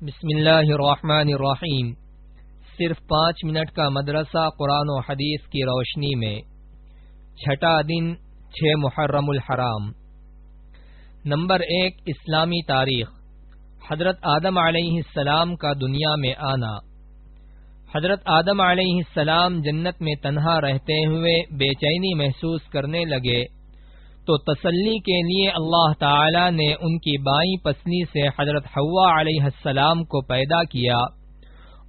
بسم اللہ الرحمن الرحیم۔ صرف 5 منٹ کا مدرسہ قرآن و حدیث کی روشنی میں۔ چھٹا دن 6 محرم الحرام۔ نمبر 1، اسلامی تاریخ۔ حضرت آدم علیہ السلام کا دنیا میں آنا۔ حضرت آدم علیہ السلام جنت میں تنہا رہتے ہوئے بے چینی محسوس کرنے لگے تو تسلی کے لیے اللہ تعالی نے ان کی بائیں پسلی سے حضرت حوا علیہ السلام کو پیدا کیا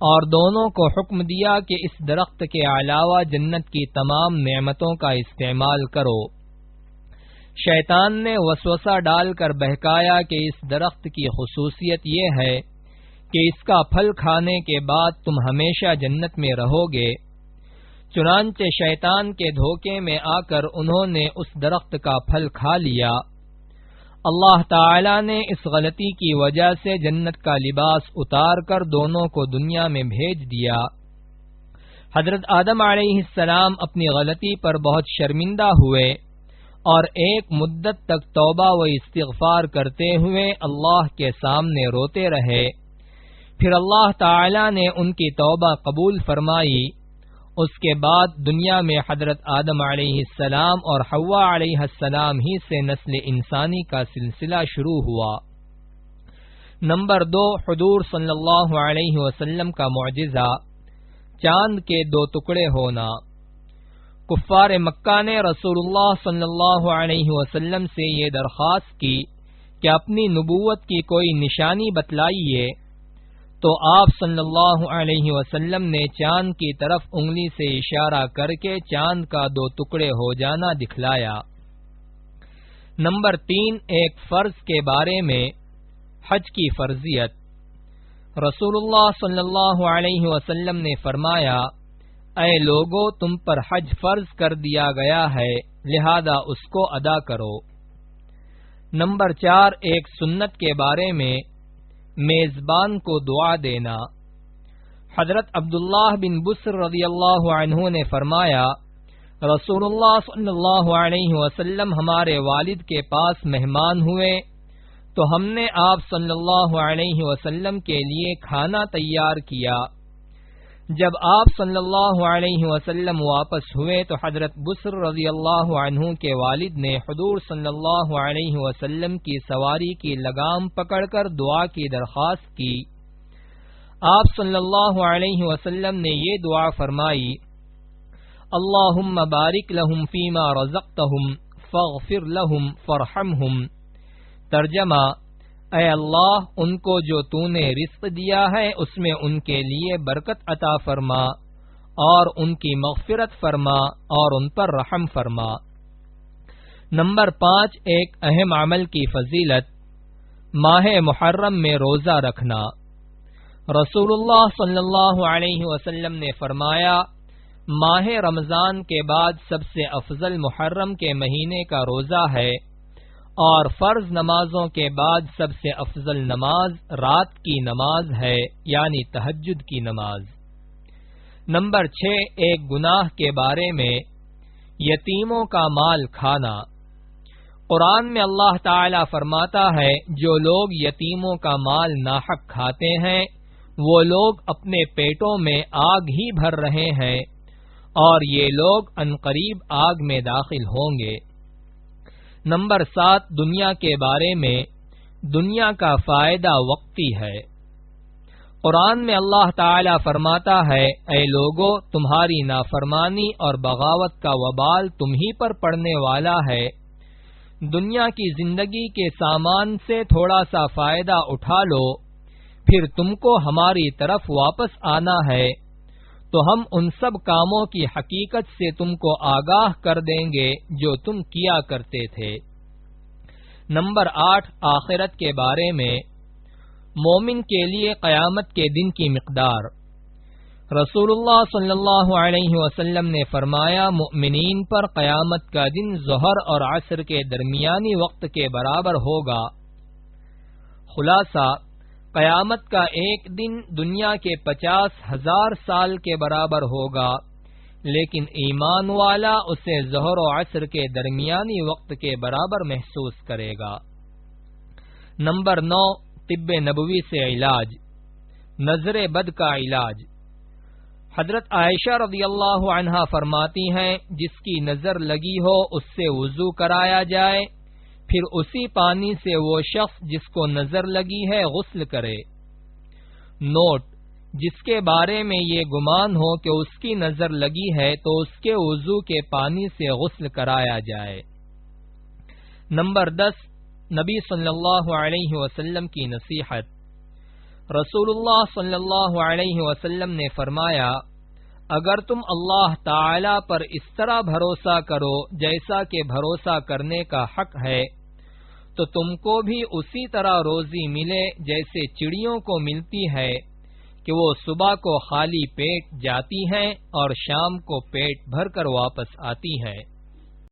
اور دونوں کو حکم دیا کہ اس درخت کے علاوہ جنت کی تمام نعمتوں کا استعمال کرو۔ شیطان نے وسوسہ ڈال کر بہکایا کہ اس درخت کی خصوصیت یہ ہے کہ اس کا پھل کھانے کے بعد تم ہمیشہ جنت میں رہو گے۔ چنانچہ شیطان کے دھوکے میں آ کر انہوں نے اس درخت کا پھل کھا لیا۔ اللہ تعالی نے اس غلطی کی وجہ سے جنت کا لباس اتار کر دونوں کو دنیا میں بھیج دیا۔ حضرت آدم علیہ السلام اپنی غلطی پر بہت شرمندہ ہوئے اور ایک مدت تک توبہ و استغفار کرتے ہوئے اللہ کے سامنے روتے رہے۔ پھر اللہ تعالی نے ان کی توبہ قبول فرمائی۔ اس کے بعد دنیا میں حضرت آدم علیہ السلام اور حوا علیہ السلام ہی سے نسل انسانی کا سلسلہ شروع ہوا۔ نمبر 2، حضور صلی اللہ علیہ وسلم کا معجزہ، چاند کے 2 ٹکڑے ہونا۔ کفار مکہ نے رسول اللہ صلی اللہ علیہ وسلم سے یہ درخواست کی کہ اپنی نبوت کی کوئی نشانی بتلائیے، تو آپ صلی اللہ علیہ وسلم نے چاند کی طرف انگلی سے اشارہ کر کے چاند کا 2 ٹکڑے ہو جانا دکھلایا۔ نمبر 3، ایک فرض کے بارے میں، حج کی فرضیت۔ رسول اللہ صلی اللہ علیہ وسلم نے فرمایا، اے لوگو، تم پر حج فرض کر دیا گیا ہے، لہذا اس کو ادا کرو۔ نمبر 4، ایک سنت کے بارے میں، میزبان کو دعا دینا۔ حضرت عبداللہ بن بسر رضی اللہ عنہ نے فرمایا، رسول اللہ صلی اللہ علیہ وسلم ہمارے والد کے پاس مہمان ہوئے تو ہم نے آپ صلی اللہ علیہ وسلم کے لیے کھانا تیار کیا۔ جب آپ صلی اللہ علیہ وسلم واپس ہوئے تو حضرت بسر رضی اللہ عنہ کے والد نے حضور صلی اللہ علیہ وسلم کی سواری کی لگام پکڑ کر دعا کی درخواست کی۔ آپ صلی اللہ علیہ وسلم نے یہ دعا فرمائی، اللہم بارک لہم فیما رزقتہم فاغفر لہم فرحمہم۔ ترجمہ، اے اللہ، ان کو جو تو نے رزق دیا ہے اس میں ان کے لیے برکت عطا فرما اور ان کی مغفرت فرما اور ان پر رحم فرما۔ نمبر 5، ایک اہم عمل کی فضیلت، ماہ محرم میں روزہ رکھنا۔ رسول اللہ صلی اللہ علیہ وسلم نے فرمایا، ماہ رمضان کے بعد سب سے افضل محرم کے مہینے کا روزہ ہے اور فرض نمازوں کے بعد سب سے افضل نماز رات کی نماز ہے، یعنی تہجد کی نماز۔ نمبر 6، ایک گناہ کے بارے میں، یتیموں کا مال کھانا۔ قرآن میں اللہ تعالی فرماتا ہے، جو لوگ یتیموں کا مال ناحق کھاتے ہیں وہ لوگ اپنے پیٹوں میں آگ ہی بھر رہے ہیں اور یہ لوگ عنقریب آگ میں داخل ہوں گے۔ نمبر 7، دنیا کے بارے میں، دنیا کا فائدہ وقتی ہے۔ قرآن میں اللہ تعالی فرماتا ہے، اے لوگو، تمہاری نافرمانی اور بغاوت کا وبال تم ہی پر پڑنے والا ہے۔ دنیا کی زندگی کے سامان سے تھوڑا سا فائدہ اٹھا لو، پھر تم کو ہماری طرف واپس آنا ہے تو ہم ان سب کاموں کی حقیقت سے تم کو آگاہ کر دیں گے جو تم کیا کرتے تھے۔ نمبر 8، آخرت کے بارے میں، مومن کے لیے قیامت کے دن کی مقدار۔ رسول اللہ صلی اللہ علیہ وسلم نے فرمایا، مؤمنین پر قیامت کا دن ظہر اور عصر کے درمیانی وقت کے برابر ہوگا۔ خلاصہ، قیامت کا ایک دن دنیا کے 50,000 سال کے برابر ہوگا، لیکن ایمان والا اسے ظہر و عصر کے درمیانی وقت کے برابر محسوس کرے گا۔ نمبر 9، طب نبوی سے علاج۔ نظر بد کا علاج۔ حضرت عائشہ رضی اللہ عنہا فرماتی ہیں جس کی نظر لگی ہو اس سے وضو کرایا جائے، پھر اسی پانی سے وہ شخص جس کو نظر لگی ہے غسل کرے۔ نوٹ: جس کے بارے میں یہ گمان ہو کہ اس کی نظر لگی ہے تو اس کے وضو کے پانی سے غسل کرایا جائے۔ نمبر 10، نبی صلی اللہ علیہ وسلم کی نصیحت۔ رسول اللہ صلی اللہ علیہ وسلم نے فرمایا، اگر تم اللہ تعالی پر اس طرح بھروسہ کرو جیسا کہ بھروسہ کرنے کا حق ہے، تو تم کو بھی اسی طرح روزی ملے جیسے چڑیوں کو ملتی ہے کہ وہ صبح کو خالی پیٹ جاتی ہیں اور شام کو پیٹ بھر کر واپس آتی ہیں۔